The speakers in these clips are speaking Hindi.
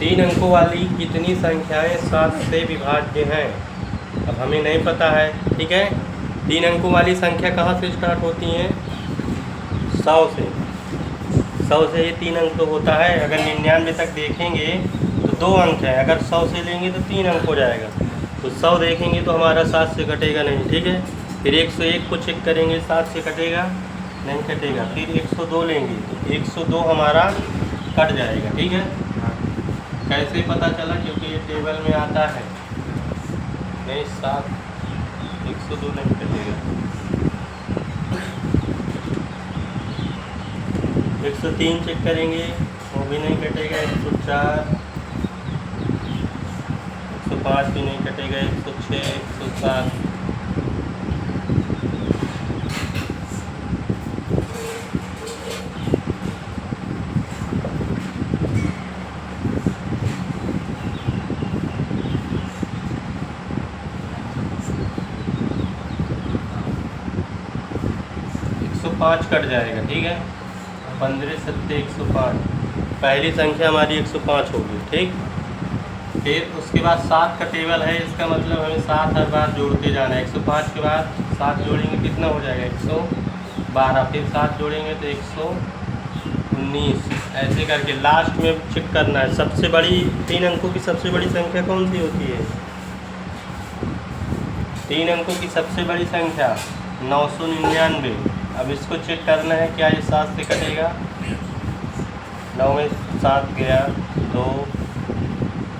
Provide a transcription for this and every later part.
तीन अंकों वाली कितनी संख्याएं 7 से विभाज्य हैं? अब हमें नहीं पता है, ठीक है। तीन अंकों वाली संख्या कहाँ से स्टार्ट होती हैं? 100 से। 100 से ये 3 अंक तो होता है। अगर 99 तक देखेंगे तो 2 अंक है, अगर 100 से लेंगे तो 3 अंक हो जाएगा। तो 100 देखेंगे तो हमारा 7 से कटेगा नहीं, ठीक है। फिर 101 को चेक करेंगे, 7 से कटेगा नहीं, कटेगा। फिर 102 लेंगे तो 102 हमारा कट जाएगा, ठीक है। कैसे पता चला? क्योंकि ये टेबल में आता है। नहीं, 7 102 नहीं कटेगा। 103 चेक करेंगे, वो भी नहीं कटेगा। 104, 105 भी नहीं कटेगा। 106, 107, 105 कट जाएगा, ठीक है। 15 सत्ते 105, पहली संख्या हमारी 105 होगी, ठीक। फिर उसके बाद 7 का टेबल है, इसका मतलब हमें 7 हर बार जोड़ते जाना है। 105 के बाद 7 जोड़ेंगे कितना हो जाएगा? 112। फिर 7 जोड़ेंगे तो 119। ऐसे करके लास्ट में चेक करना है सबसे बड़ी 3 अंकों की सबसे बड़ी संख्या कौन सी होती है? 3 अंकों की सबसे बड़ी संख्या 999। अब इसको चेक करना है, क्या ये 7 से कटेगा? 9 में 7 गया, 2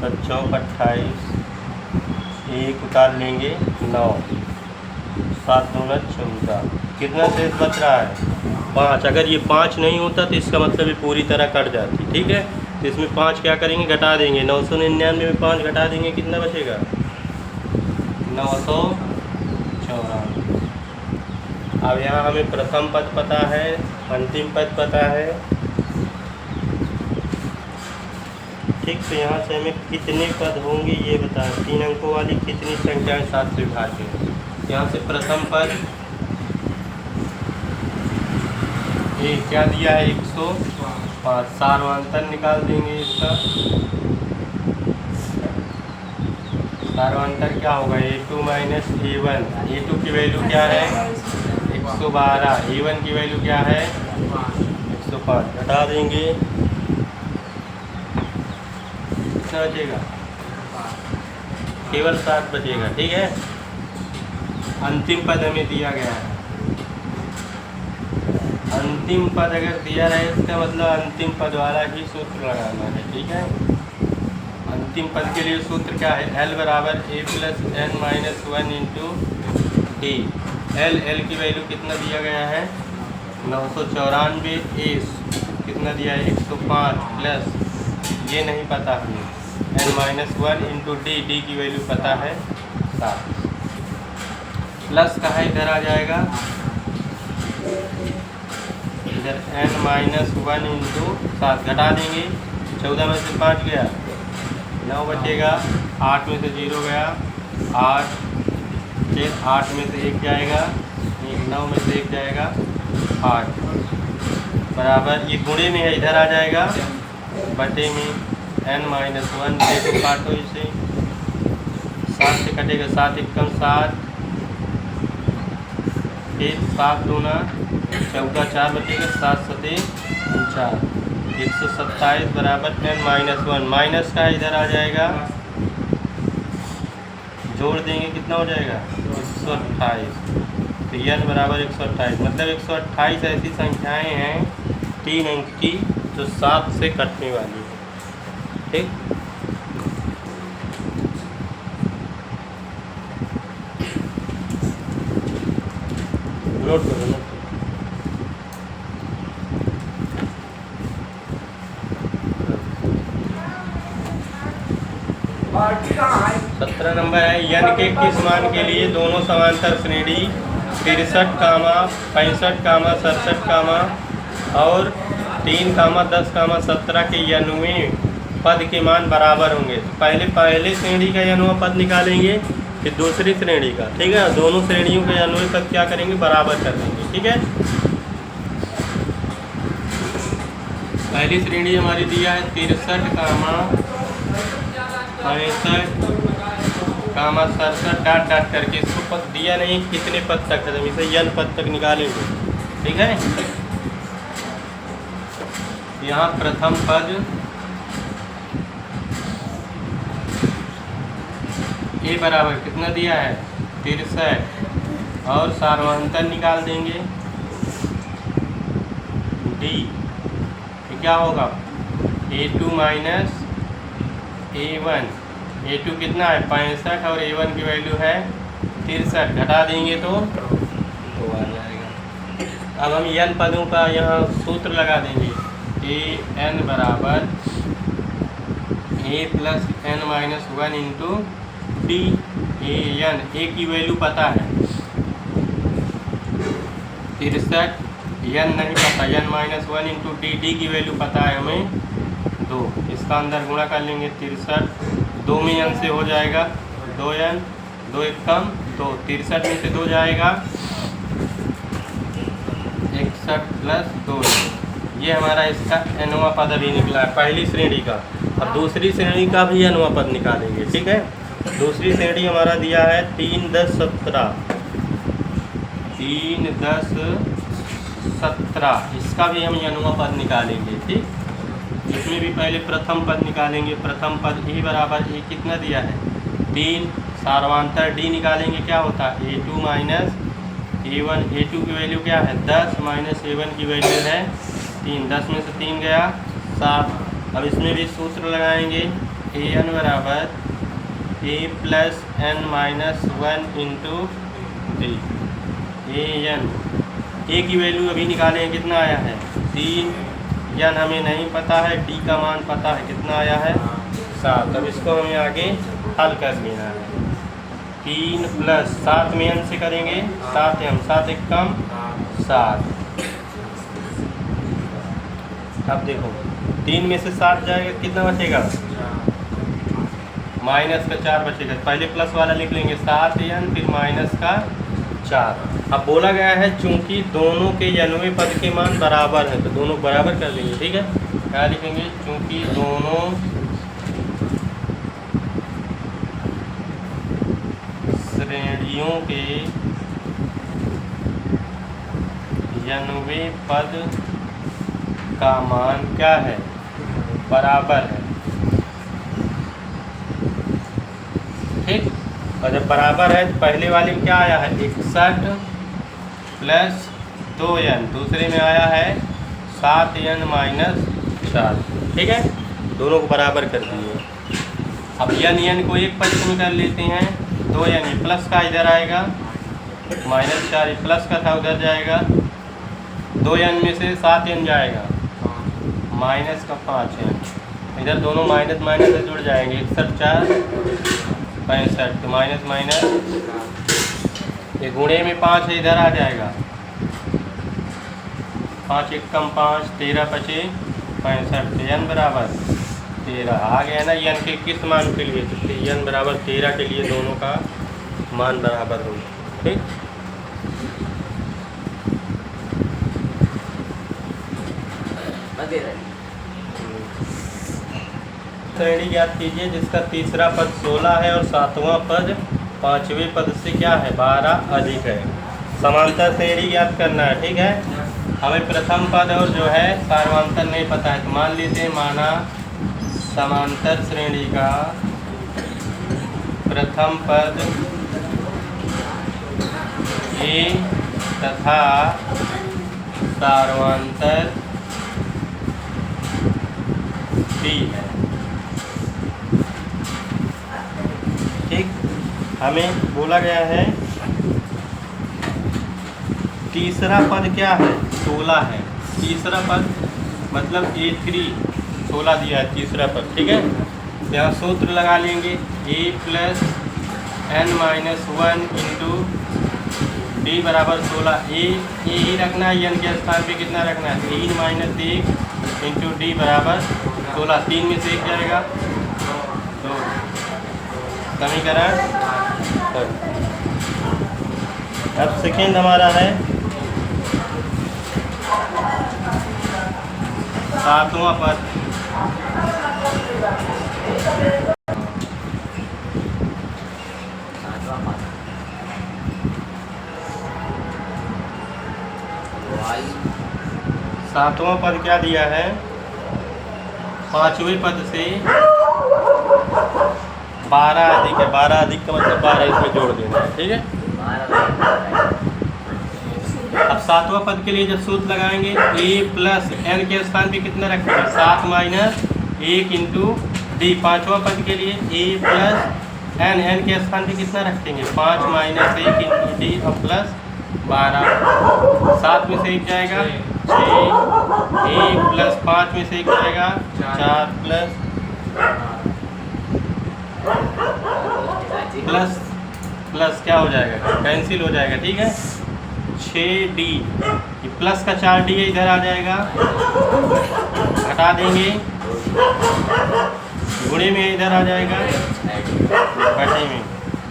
7 28, 1 उतार लेंगे 9, 7 दूना 14। कितना शेष बच रहा है? 5। अगर ये 5 नहीं होता तो इसका मतलब ये पूरी तरह कट जाती, ठीक है। तो इसमें 5 क्या करेंगे? घटा देंगे। 999 में 5 घटा देंगे, कितना बचेगा? 994। अब यहाँ हमें प्रथम पद पता है, अंतिम पद पता है, ठीक। तो यहाँ से हमें कितने पद होंगे ये बताएं। 3 अंकों वाली कितनी संख्याएं 7 से विभाज्य हैं? यहाँ से प्रथम पद ये क्या दिया है? 105। सार्वंतर निकाल देंगे इसका। सार्वंतर क्या होगा? A2 minus A1। A2 की वैल्यू क्या है? 112। A1 की वैल्यू क्या है? 105। घटा देंगे, कितना बचेगा? केवल 7 बचेगा, ठीक है। अंतिम पद हमें दिया गया है। अंतिम पद अगर दिया रहे इसका मतलब अंतिम पद वाला ही सूत्र लगाना है, ठीक है। अंतिम पद के लिए सूत्र क्या है? L बराबर A plus n minus 1 into D. L की वैल्यू कितना दिया गया है? 994। A कितना दिया है? 105 प्लस ये नहीं पता हमें, n माइनस 1 इंटू डी की वैल्यू पता है 7। प्लस का है इधर आ जाएगा, इधर n माइनस 1 इंटू 7 घटा देंगे। 14 में से 5 गया, 9 बचेगा। 8 में से 0 गया, 8। फिर 8 में से 1 जाएगा, 9 में से 1 जाएगा, 8 बराबर। ये गुणे में है, इधर आ जाएगा बटे में n माइनस 1। देखो काटो इसे, 7 से कटेगा, 7 एकम 7, फिर 7 दूना 14, 4 बचेगा, 7 सते 4, 127 बराबर n माइनस 1। माइनस का इधर आ जाएगा, जोड़ देंगे कितना हो जाएगा? 128। तो n बराबर 128, मतलब 128 ऐसी संख्याएं हैं 3 अंक की जो 7 से कटने वाली है, ठीक। नोट करो ना। 17 नंबर है, यन के किस मान के लिए दोनों समांतर श्रेणी 63, 65, 67 और 3, 10, 17 के यनवें पद के मान बराबर होंगे। तो पहले श्रेणी का यनवा पद निकालेंगे, फिर दूसरी श्रेणी का, ठीक है। दोनों श्रेणियों के यनवे पद क्या करेंगे? बराबर कर देंगे, ठीक है। पहली श्रेणी हमारी दिया है 63, 65 कामा 67 डाट डाट करके इसको पद दिया नहीं कितने पद तक है, इसे n पद तक निकालेंगे। ठीक है, यहाँ प्रथम पद ए बराबर कितना दिया है 63 और सार्वंतर निकाल देंगे डी, क्या होगा A2 माइनस A1, A2 कितना है 65 और A1 की वैल्यू है 63, घटा देंगे तो 2 आ जाएगा। अब हम n पदों का यहाँ सूत्र लगा देंगे, an बराबर a plus n minus 1 into D an, a की वैल्यू पता है 63, n नहीं पता, n माइनस 1 इंटू डी की वैल्यू पता है हमें 2, इसका अंदर गुणा कर लेंगे 63, 2 में n से हो जाएगा 2n, 2 एक कम 2, 63 में से 2 जाएगा 61 प्लस 2, ये हमारा इसका nवां पद अभी निकला है पहली श्रेणी का। अब दूसरी श्रेणी का भी nवां पद निकालेंगे। ठीक है, दूसरी श्रेणी हमारा दिया है 3 10 17, 3 10 17, इसका भी हम nवां पद निकालेंगे। ठीक, इसमें भी पहले प्रथम पद निकालेंगे। प्रथम पद ए बराबर ए कितना दिया है 3, सार्वंतर डी निकालेंगे, क्या होता है A2 माइनस A1, A2 की वैल्यू क्या है 10 माइनस A1 की वैल्यू है 3, 10 में से 3 गया 7। अब इसमें भी सूत्र लगाएंगे, an बराबर a plus n minus 1 into D, an, a की वैल्यू अभी निकालें कितना आया है 3, n हमें नहीं पता है, d का मान पता है कितना आया है 7। अब इसको हमें आगे हल कर लेना है, 3 प्लस 7 में n से करेंगे 7m, 7 एक कम 7। अब देखो 3 में से 7 जाएगा कितना बचेगा माइनस का 4 बचेगा, पहले प्लस वाला लिख लेंगे 7n फिर माइनस का 4। अब बोला गया है चूंकि दोनों के nवें पद के मान बराबर हैं तो दोनों बराबर कर देंगे। ठीक है, क्या लिखेंगे, चूंकि दोनों श्रेणियों के nवें पद का मान क्या है बराबर है। ठीक, और जब बराबर है तो पहले वाले में क्या आया है 61 प्लस 2n, दूसरे में आया है 7n माइनस 4। ठीक है, दोनों को बराबर कर दिए। अब n को एक पक्ष में कर लेते हैं, 2n प्लस का इधर आएगा माइनस 4 प्लस का था उधर जाएगा, 2n में से 7n जाएगा माइनस का 5n, इधर दोनों माइनस माइनस से जुड़ जाएंगे, 61 4 65, तो माइनस माइनस ये गुणे में 5 है इधर आ जाएगा, 5 एक कम 5, 13 बचे 65, तो n बराबर 13 आ गया ना। n के किस मान के लिए, तो n बराबर 13 के लिए दोनों का मान बराबर होगा। ठीक, श्रेणी ज्ञात कीजिए जिसका तीसरा पद 16 है और सातवां पद 5वें पद से क्या है 12 अधिक है। समांतर श्रेणी ज्ञात करना है। ठीक है, हमें प्रथम पद और जो है सार्वंतर नहीं पता है, तो मान लेते हैं, माना समांतर श्रेणी का प्रथम पद ए तथा सार्वंतर डी है। ठीक, हमें बोला गया है तीसरा पद क्या है 16 है, तीसरा पद मतलब A3 16 दिया है तीसरा पद। ठीक है, यहाँ सूत्र लगा लेंगे, a plus n minus 1 into D बराबर 16, ए ही रखना है, n के स्थान पे कितना रखना है 3 माइनस 1 इंटू डी बराबर 16, 3 में से 1 जाएगा 2, समीकरण। अब सेकेंड हमारा है सातवां पद, सातवां पद क्या दिया है, पांचवें पद से 12 अधिक है, 12 अधिक का मतलब 12 इसमें जोड़ देना है, ठीक है। अब सातवां पद के लिए जब सूत्र लगाएंगे a प्लस n के स्थान पे कितना रखेंगे, 7 माइनस 1 इंटू डी। पाँचवां पद के लिए a प्लस n के स्थान पे कितना रखेंगे, 5 माइनस 1 इंटू डी और प्लस 12। 7 में से 1 जाएगा 6, 1 प्लस 5 में से 1 जाएगा 4 प्लस प्लस क्या हो जाएगा, कैंसिल हो जाएगा, ठीक है। 6d, ये प्लस का 4d इधर आ जाएगा, घटा देंगे, गुणे में इधर आ जाएगा, घटे में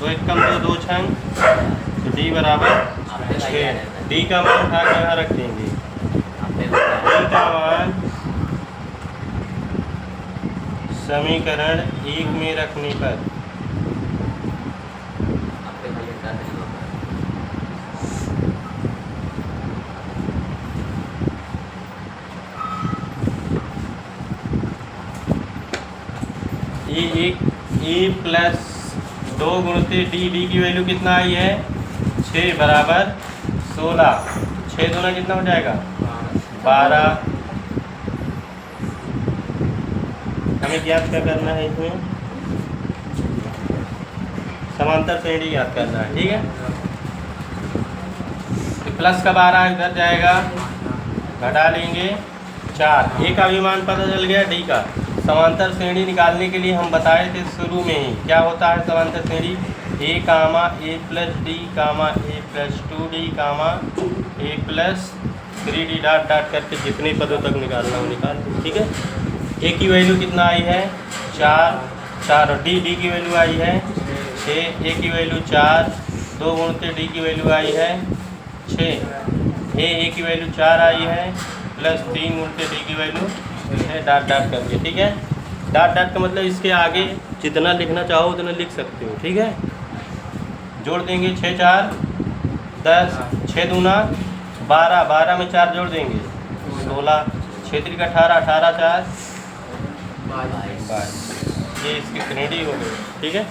2 एकम 2 छंग, तो d बराबर 6। d का मान उठा के यहाँ रख देंगे, d का मान समीकरण 1 में रखने पर ए प्लस 2 गुणते डी की वैल्यू कितना आई है, 6 बराबर 16। 6 दूना कितना हो जाएगा, 12। हमें ज्ञात क्या करना है, इसमें समांतर श्रेणी ज्ञात करना है, ठीक है। तो प्लस का 12 इधर जाएगा, घटा लेंगे 4। ए का भी मान पता चल गया, डी का। समांतर श्रेणी निकालने के लिए हम बताए थे शुरू में ही, क्या होता है समांतर श्रेणी, a comma a plus D comma a plus 2d comma a plus 3d dot dot करके जितने पदों तक निकालना हो निकाल, ठीक है। a की वैल्यू कितना आई है, 4 और डी की वैल्यू आई है 6। a की वैल्यू 4, 2 गुणते d की वैल्यू आई है 6, a की वैल्यू 4 आई है, प्लस 3 गुणते d की वैल्यू है, डॉट डॉट करके, ठीक है। डॉट डॉट का मतलब इसके आगे जितना लिखना चाहो उतना लिख सकते हो, ठीक है। जोड़ देंगे 6 4 10, 6 दूना 12, 12 में 4 जोड़ देंगे 16, 6 3 का 18, 18 4 22। ये इसकी श्रेणी हो गई, ठीक है।